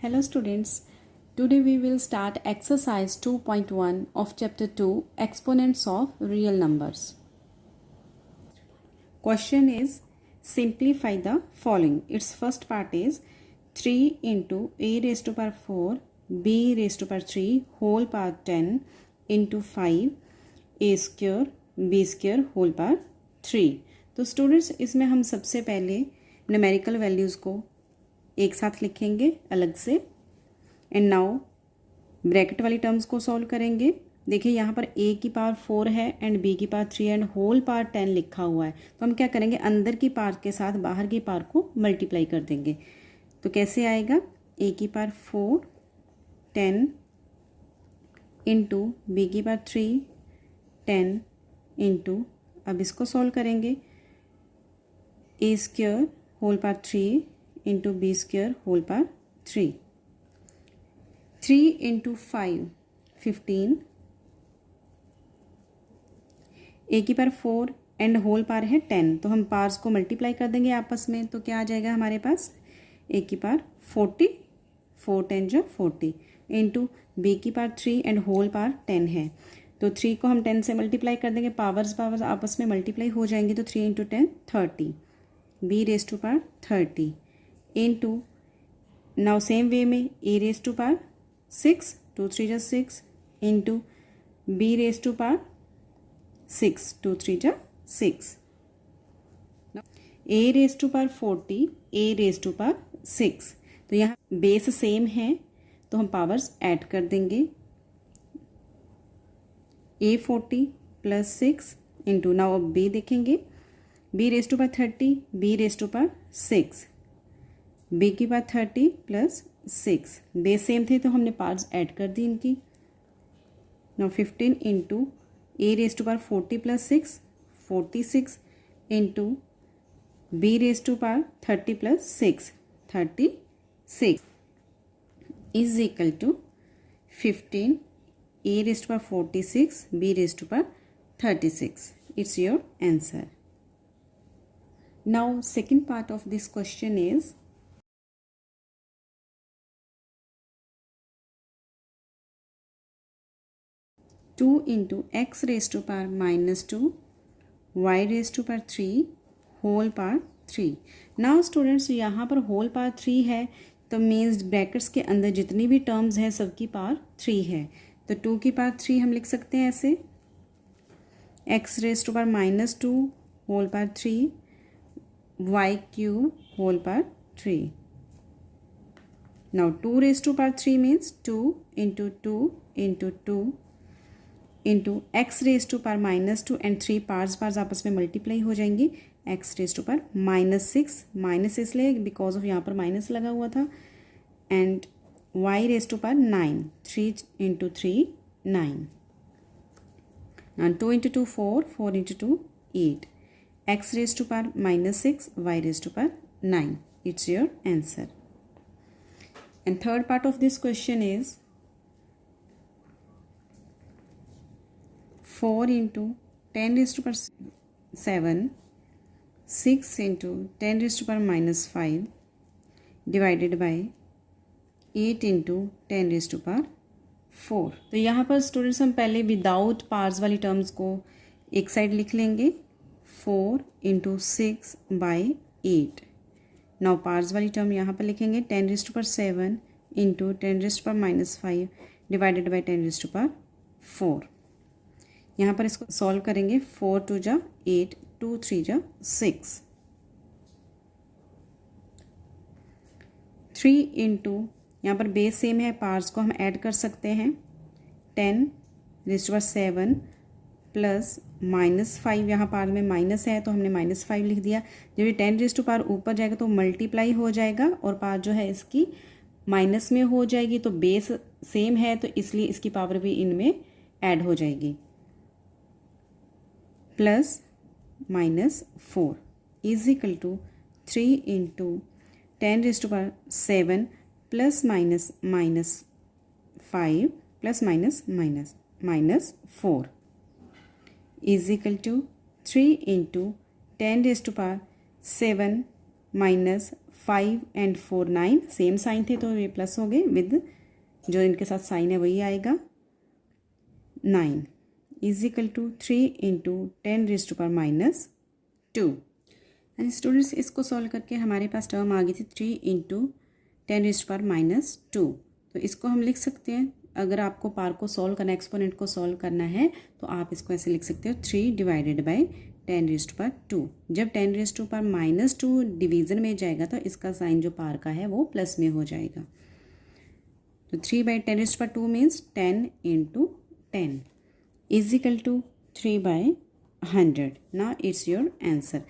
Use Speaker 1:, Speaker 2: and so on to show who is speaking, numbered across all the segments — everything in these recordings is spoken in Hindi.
Speaker 1: Hello students, today we will start exercise 2.1 of chapter 2 exponents of real numbers. Question is simplify the following. Its first part is 3 into a raised to power 4 b raised to power 3 whole power 10 into 5 a square b square whole power 3. तो स्टूडेंट्स इसमें हम सबसे पहले न्यूमेरिकल वैल्यूज़ को एक साथ लिखेंगे अलग से एंड नाउ ब्रैकेट वाली टर्म्स को सॉल्व करेंगे. देखिए यहाँ पर a की पावर 4 है एंड b की पावर 3 एंड होल पावर 10 लिखा हुआ है. तो हम क्या करेंगे, अंदर की पावर के साथ बाहर की पावर को मल्टीप्लाई कर देंगे. तो कैसे आएगा, a की पावर 4 10 इंटू बी की पावर 3 10 इंटू, अब इसको सॉल्व करेंगे, a square whole power 3 into B square whole power 3 3 into 5 15 A की पावर 4 एंड होल पावर है 10. तो हम पावर्स को मल्टीप्लाई कर देंगे आपस में. तो क्या आ जाएगा हमारे पास, ए की पावर 40 4 10 जो 40 इंटू बी की पावर 3 एंड होल पावर 10 है. तो 3 को हम 10 से मल्टीप्लाई कर देंगे, पावर्स आपस में मल्टीप्लाई हो जाएंगी. तो 3 into 10 30 B raise to power 30 into, now same way में ए रेज टू पावर 6 2 3 जा 6 into B raise to power 6 2 3 जा 6. A raise to power 40 a raise to power 6. तो यहाँ बेस सेम है तो हम पावर्स ऐड कर देंगे. ए 40 प्लस 6 इंटू, नाउ अब बी देखेंगे, B raise to power 30 B raise to power 6 B की पावर 30 प्लस 6. बेस सेम थे तो हमने पावर्स ऐड कर दी इनकी. Now 15 into A raise to power 40 plus 6 46 into B raise to power 30 plus 6 36 is equal to 15 A raise to power 46 B raise to power 36. It's your answer. Now second part of this question is two into x raise to power minus 2 Y raise to power 3 whole power 3. Now students यहाँ पर होल पावर 3 है तो मीन्स ब्रैकेट्स के अंदर जितनी भी टर्म्स हैं सबकी पावर 3 है. तो 2 की पावर 3 हम लिख सकते हैं ऐसे, x raise to power minus 2 whole power 3 y cube whole power 3. Now 2 raise to power 3 means 2 into 2 into 2 into x raise to power minus 2 and 3 parts आपस में मल्टीप्लाई हो जाएंगी. X raise to power minus 6, minus इसलिए बिकॉज ऑफ यहाँ पर माइनस लगा हुआ था, and y raise to power 9 3 into 3 9. Now 2 into 2 4 4 into 2 8 x raised to power minus 6 y raised to power 9. It's your answer. And third part of this question is 4 into 10 raised to power 7 6 into 10 raised to power minus 5 divided by 8 into 10 raised to power 4. तो यहाँ पर स्टूडेंट्स हम पहले विदाउट पार्स वाली टर्म्स को एक साइड लिख लेंगे, 4 इंटू 6 बाई 8. नाउ पार्स वाली टर्म यहाँ पर लिखेंगे 10 raise to power 7 into 10 raise to power minus 5 divided by 10 raise to power 4. यहाँ पर इसको सॉल्व करेंगे, 4 2 जा 8 2 3 जा 6 3 इंटू, यहाँ पर बेस सेम है, पार्ट्स को हम ऐड कर सकते हैं, 10 raise to power 7 plus minus 5, यहाँ पार में माइनस है तो हमने माइनस 5 लिख दिया. जब ये 10 रेज टू पावर ऊपर जाएगा तो मल्टीप्लाई हो जाएगा और पावर जो है इसकी माइनस में हो जाएगी. तो बेस सेम है तो इसलिए इसकी पावर भी इनमें ऐड हो जाएगी. Plus minus 4 is equal to 3 into 10 raise to power 7 plus minus minus 5 plus minus minus minus 4 is equal to 3 into 10 raise to power 7 minus 5 and 4 9, same sign थे तो ये प्लस हो गए, विद जो इनके साथ साइन है वही आएगा। 9 is equal to 3 into 10 raise to power minus 2। And students इसको सॉल्व करके हमारे पास टर्म आ गई थी 3 into 10 raise to power minus 2। तो इसको हम लिख सकते हैं, अगर आपको पार को सॉल्व करना, एक्सपोनेंट को सॉल्व करना है तो आप इसको ऐसे लिख सकते हो 3 divided by 10 raise to power 2। जब 10 raise to power minus 2 division में जाएगा तो इसका साइन जो पार का है वो प्लस में हो जाएगा। तो 3 by 10 raise to power 2 means 10 into 10 is equal to 3 by 100। Now it's your answer.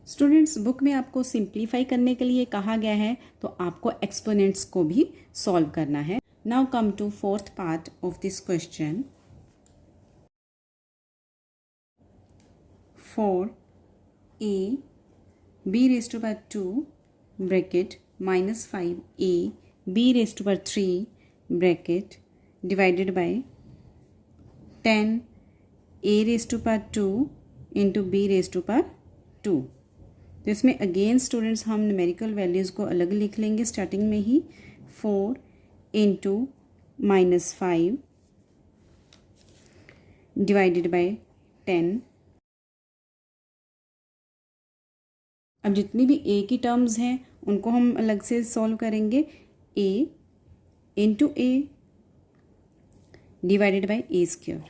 Speaker 1: Students book में आपको सिंप्लीफाई करने के लिए कहा गया है तो आपको एक्सपोनेंट्स को भी सॉल्व करना है। Now come to fourth part of this question. 4a b raised to power 2 bracket minus 5a b raised to power 3 bracket divided by 10 a raised to power 2 into b raised to power 2। तो इसमें अगेन स्टूडेंट्स हम न्यूमेरिकल वैल्यूज़ को अलग लिख लेंगे स्टार्टिंग में ही। 4 इंटू माइनस 5 डिवाइडेड बाय 10। अब जितनी भी ए की टर्म्स हैं उनको हम अलग से सॉल्व करेंगे। A into a divided by a square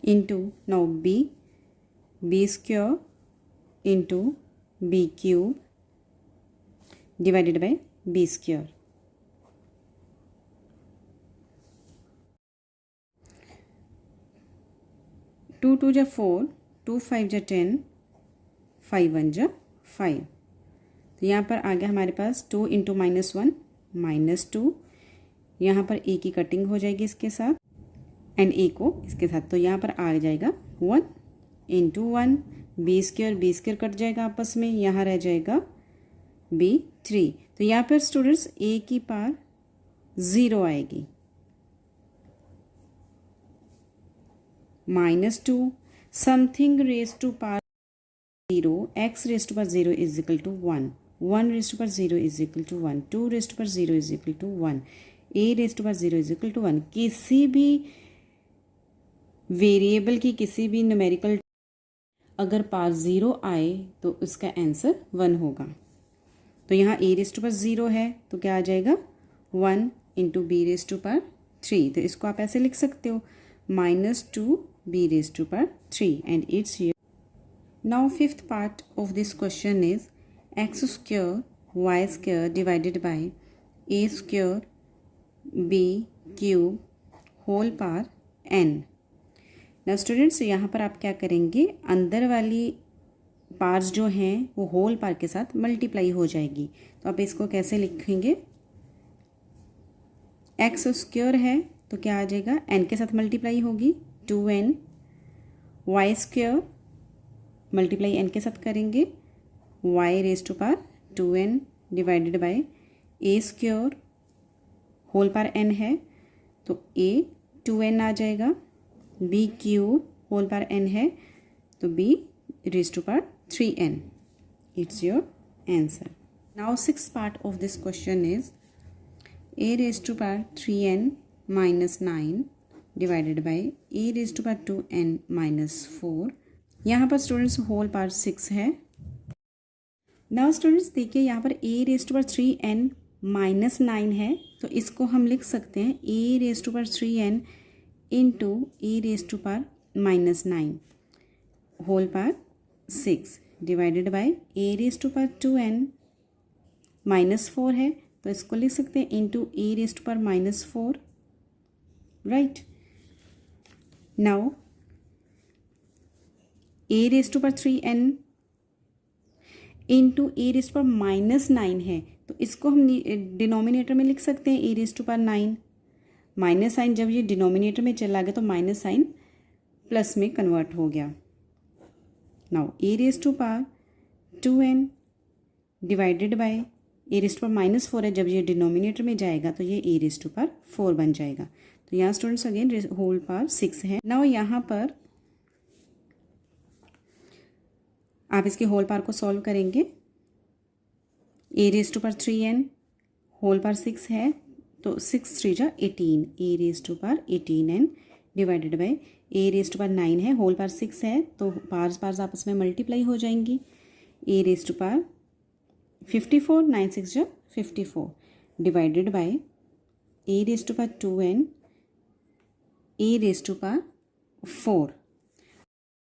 Speaker 1: into now b square into b cube divided by b square. Two two जा 4, 2 5 जा 10, 5 1 जा 5। तो यहाँ पर आ गया हमारे पास 2 इंटू माइनस 1 माइनस 2। यहाँ पर ए की कटिंग हो जाएगी इसके साथ एंड ए को इसके साथ, तो यहाँ पर आ जाएगा 1 इंटू 1 बी स्क्वायर कट जाएगा आपस में, यहाँ रह जाएगा बी 3। तो यहाँ पर स्टूडेंट्स ए की पावर 0 आएगी, minus 2 something raise to power 0, x raise to power 0 is equal to 1, 1 raise to power 0 is equal to 1, 2 raise to power 0 is equal to 1, a raise to power 0 is equal to 1। किसी भी वेरिएबल की किसी भी न्यूमेरिकल अगर पावर 0 आए तो उसका आंसर 1 होगा। तो यहाँ a रेज टू पावर 0 है तो क्या आ जाएगा 1 into B raise to power 3। तो इसको आप ऐसे लिख सकते हो minus 2 b raise to power 3 and it's your. Now fifth part of this question is x square y square divided by a square b cube whole power n। ना स्टूडेंट्स यहाँ पर आप क्या करेंगे, अंदर वाली पार्ट्स जो हैं वो होल पार के साथ मल्टीप्लाई हो जाएगी। तो आप इसको कैसे लिखेंगे, एक्स स्क्वायर है तो क्या आ जाएगा n के साथ मल्टीप्लाई होगी 2n, Y square multiply n के साथ करेंगे y raise to power 2n divided by a square whole power n है तो a 2n आ जाएगा, b cube whole power n है तो b raise to power 3n। It's your answer. Now six part of this question is a raise to power 3n minus 9 divided by a raise to power 2n minus 4। यहाँ पर स्टूडेंट्स होल पावर 6 है। नाउ स्टूडेंट्स देखिए यहाँ पर a raise to power 3n minus 9 है तो इसको हम लिख सकते हैं a raise to power 3n into A raise to power minus 9 whole power 6 divided by a raise to power 2n minus 4 है तो इसको लिख सकते हैं into A raise to power minus 4, right. Now a raise to power 3n into A raise to power minus 9 है तो इसको हम डिनोमिनेटर में लिख सकते हैं a raise to power 9। Minus sign जब ये डिनोमिनेटर में चला गया तो माइनस साइन प्लस में कन्वर्ट हो गया। Now a raise to power 2n divided by a raise to power minus 4 है, जब ये डिनोमिनेटर में जाएगा तो ये ए रेज टू पावर 4 बन जाएगा। तो यहाँ स्टूडेंट्स अगेन होल पावर 6 है। नाउ यहाँ पर आप इसके होल पावर को सॉल्व करेंगे a raise to power 3n whole power 6 है तो 6 3 जा 18 a raise to power 18n divided by a raise to power 9 है होल पावर 6 है तो पार्स आपस में मल्टीप्लाई हो जाएंगी ए रेज टू पावर 54 9 6 जा 54 divided by a raise to power 2n a raise to power 4।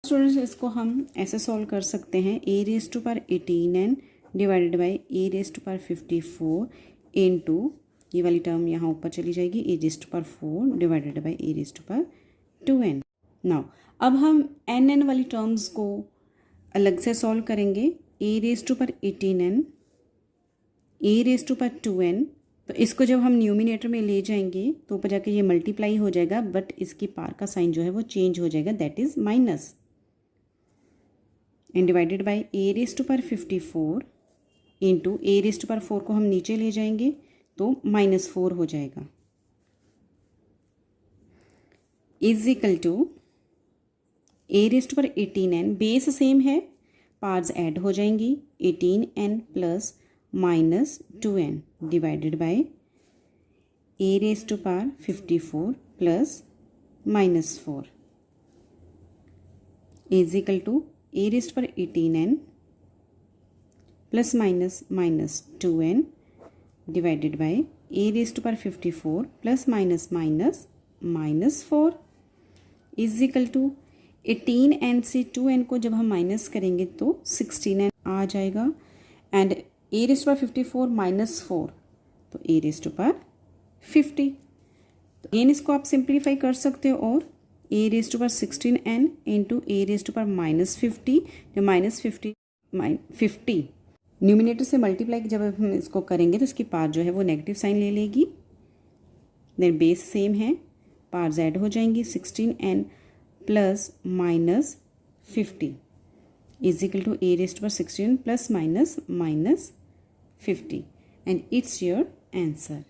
Speaker 1: Students इसको हम ऐसे सॉल्व कर सकते हैं a raise to power 18n divided by a raise to power 54 into ये वाली टर्म यहाँ ऊपर चली जाएगी a raise to power 4 divided by a raise to power 2n। Now अब हम n वाली टर्म्स को अलग से सॉल्व करेंगे a raise to power 18n a raise to power 2n तो इसको जब हम न्यूमिनेटर में ले जाएंगे तो ऊपर जाके ये मल्टीप्लाई हो जाएगा बट इसकी पार का साइन जो है वो चेंज हो जाएगा that is minus and divided by a raise to power 54 into A raise to power 4 को हम नीचे ले जाएंगे तो -4 हो जाएगा is equal to a raise to power 18n base same है पार्ट्स ऐड हो जाएंगी 18n plus -2n divided by a raise to power 54 plus -4 is equal to a raise to power 18n plus -2n divided by a raise to power 54 plus -4 is equal to 18n से 2n को जब हम माइनस करेंगे तो 16n आ जाएगा and a raise to power 54 -4 तो ए रेज टू पावर 50 तो अगेन इसको आप सिंप्लीफाई कर सकते हो और a raise to power 16n into A raise to power -50 जो -50 न्यूमिनेटर से मल्टीप्लाई जब हम इसको करेंगे तो इसकी पार जो है वो नेगेटिव साइन ले लेगी देन बेस सेम है पार्स ऐड हो जाएंगी 16n plus -50 is equal to a raise to power 16 plus -50 and it's your answer.